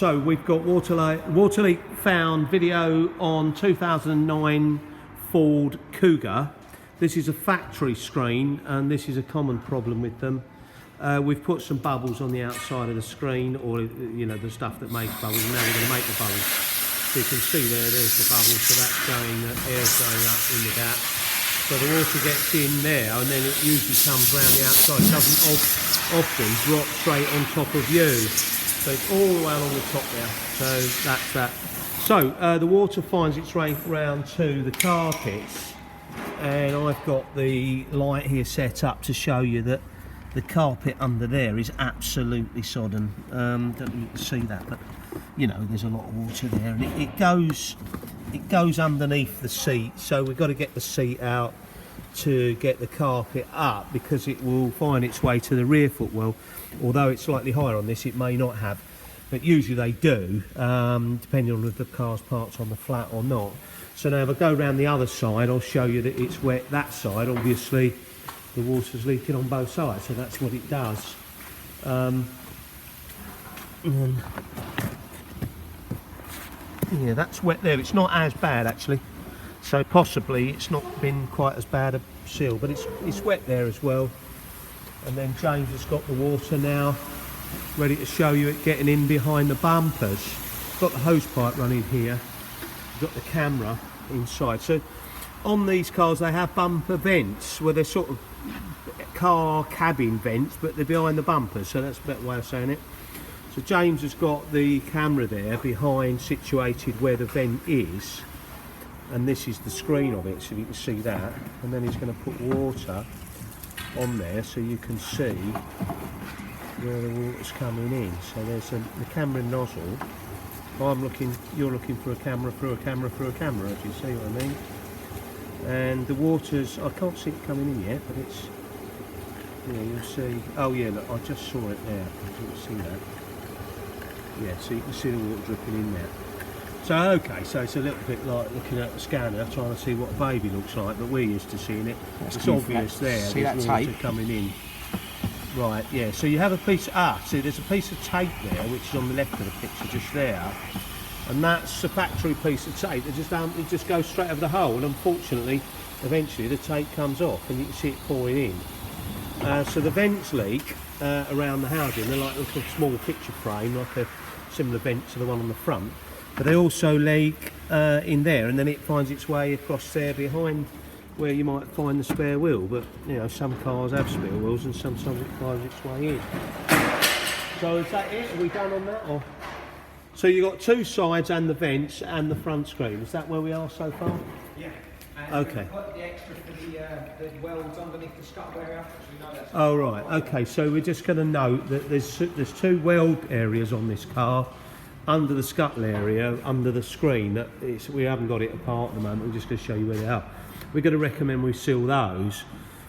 So we've got water leak found video on 2009 Ford Kuga. This is a factory screen, and this is a common problem with them. We've put some bubbles on the outside of the screen, or the stuff that makes bubbles, and now we're going to make the bubbles. So you can see there's the bubbles, so that's air's going up in the gap. So the water gets in there, and then it usually comes around the outside. It doesn't often drop straight on top of you. So it's all the way along the top there. So that's that. So the water finds its way round to the carpets, and I've got the light here set up to show you that the carpet under there is absolutely sodden. Don't know if you can see that, but there's a lot of water there, and it goes underneath the seat. So we've got to get the seat out to get the carpet up, because it will find its way to the rear footwell. Although it's slightly higher on this, it may not have, but usually they do, depending on if the car's parked on the flat or not. So now if I go around the other side, I'll show you that it's wet that side. Obviously the water's leaking on both sides, so that's what it does. Yeah, that's wet there. It's not as bad actually, so possibly it's not been quite as bad a seal, but it's wet there as well. And then James has got the water now ready to show you it getting in behind the bumpers. Got the hose pipe running here, got the camera inside. So on these cars they have bumper vents, where they're sort of car cabin vents, but they're behind the bumpers, so that's a better way of saying it. So James has got the camera there behind, situated where the vent is, and this is the screen of it, so you can see that. And then he's going to put water on there so you can see where the water's coming in. So there's the camera nozzle. You're looking for a camera through a camera through a camera, if you see what I mean. And the water's, I can't see it coming in yet, but it's, you'll see. Oh yeah, look, I just saw it there. You can see that. Yeah, so you can see the water dripping in there. So okay, so it's a little bit like looking at the scanner, trying to see what a baby looks like, but we're used to seeing it. It's obvious there, there's water coming in. Right, yeah, so you have a piece, see there's a piece of tape there, which is on the left of the picture, just there. And that's a factory piece of tape. It just goes straight over the hole, and unfortunately, eventually the tape comes off, and you can see it pouring in. So the vents leak around the housing. They're like a little small picture frame, like a similar vent to the one on the front. But they also leak in there, and then it finds its way across there behind where you might find the spare wheel. But some cars have spare wheels, and sometimes it finds its way in. So is that it? Are we done on that? Or? So you've got two sides and the vents and the front screen. Is that where we are so far? Yeah. And okay. Put the extra for the welds underneath the scuttle area. Oh right. Okay. So we're just going to note that there's two weld areas on this car, under the scuttle area, under the screen. We haven't got it apart at the moment. We're just going to show you where they are. We're going to recommend we seal those,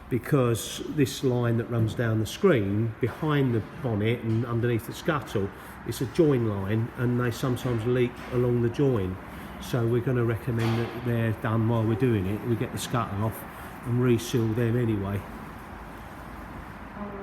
because this line that runs down the screen behind the bonnet and underneath the scuttle, it's a join line, and they sometimes leak along the join. So we're going to recommend that they're done while we're doing it. We get the scuttle off and reseal them anyway.